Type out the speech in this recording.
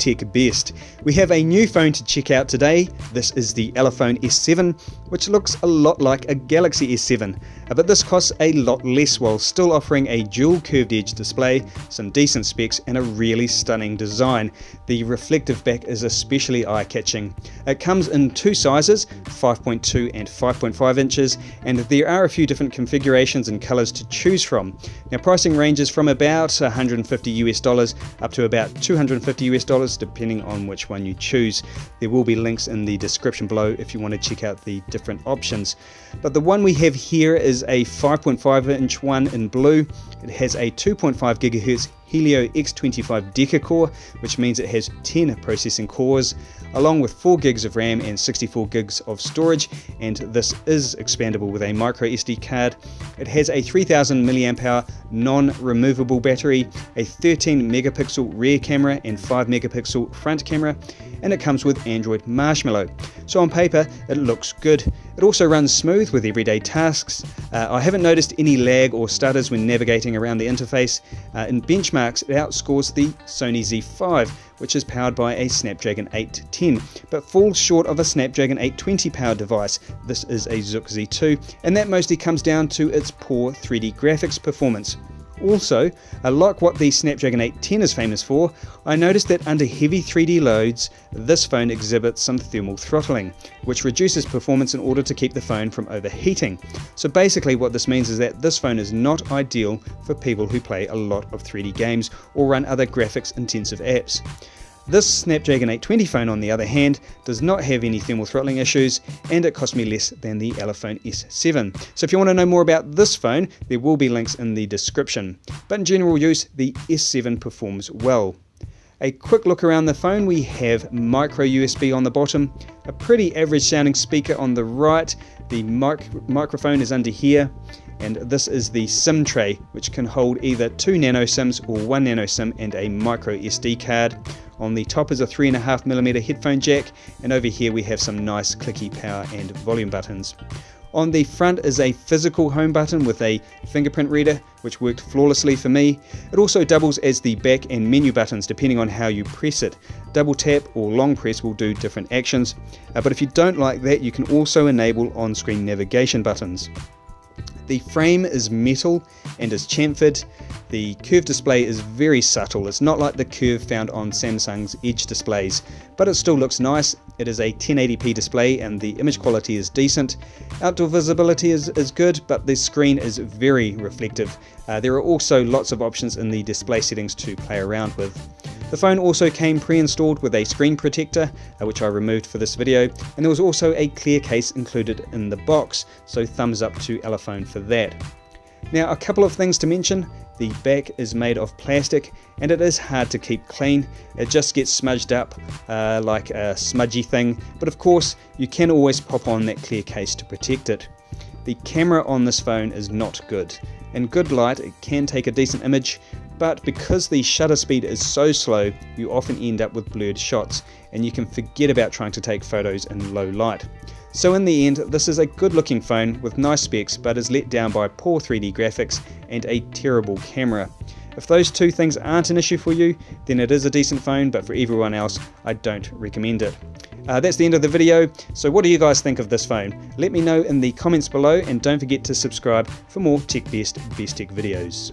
GearBest. We have a new phone to check out today. This is the Elephone S7, which looks a lot like a Galaxy S7, but this costs a lot less while still offering a dual curved edge display, some decent specs and a really stunning design. The reflective back is especially eye-catching. It comes in two sizes, 5.2 and 5.5 inches, and there are a few different configurations and colors to choose from. Now pricing ranges from about $150 up to about $250 depending on which one you choose. There will be links in the description below if you want to check out the different options. But the one we have here is a 5.5 inch one in blue. It has a 2.5 GHz Helio X25 Deca core, which means it has 10 processing cores, along with 4 gigs of RAM and 64 gigs of storage, and this is expandable with a micro SD card. It has a 3000 mAh non-removable battery, a 13 megapixel rear camera and 5 megapixel front camera, and it comes with Android Marshmallow. So on paper it looks good. It also runs smooth with everyday tasks. I haven't noticed any lag or stutters when navigating around the interface. In benchmarks it outscores the Sony Z5, which is powered by a Snapdragon 810, but falls short of a Snapdragon 820 powered device. This is a Zook Z2, and that mostly comes down to its poor 3D graphics performance. Also, like what the Snapdragon 810 is famous for, I noticed that under heavy 3D loads, this phone exhibits some thermal throttling, which reduces performance in order to keep the phone from overheating. So basically what this means is that this phone is not ideal for people who play a lot of 3D games or run other graphics intensive apps. This Snapdragon 820 phone, on the other hand, does not have any thermal throttling issues, and it cost me less than the Elephone S7. So if you want to know more about this phone, there will be links in the description. But in general use, the S7 performs well. A quick look around the phone, we have micro USB on the bottom, a pretty average sounding speaker on the right, the microphone is under here, and this is the SIM tray, which can hold either 2 nano SIMs or 1 nano SIM and a micro SD card. On the top is a 3.5mm headphone jack, and over here we have some nice clicky power and volume buttons. On the front is a physical home button with a fingerprint reader, which worked flawlessly for me. It also doubles as the back and menu buttons depending on how you press it. Double tap or long press will do different actions, but if you don't like that, you can also enable on-screen navigation buttons. The frame is metal and is chamfered. The curved display is very subtle. It's not like the curve found on Samsung's Edge displays, but it still looks nice. It is a 1080p display and the image quality is decent. Outdoor visibility is good, but the screen is very reflective. There are also lots of options in the display settings to play around with. The phone also came pre-installed with a screen protector, which I removed for this video, and there was also a clear case included in the box, so thumbs up to Elephone for that. Now a couple of things to mention. The back is made of plastic and it is hard to keep clean. It just gets smudged up like a smudgy thing, but of course you can always pop on that clear case to protect it. The camera on this phone is not good. In good light it can take a decent image, but because the shutter speed is so slow, you often end up with blurred shots and you can forget about trying to take photos in low light. So in the end, this is a good looking phone with nice specs, but is let down by poor 3D graphics and a terrible camera. If those two things aren't an issue for you, then it is a decent phone, but for everyone else, I don't recommend it. That's the end of the video. So what do you guys think of this phone? Let me know in the comments below, and don't forget to subscribe for more GearBest Best Tech videos.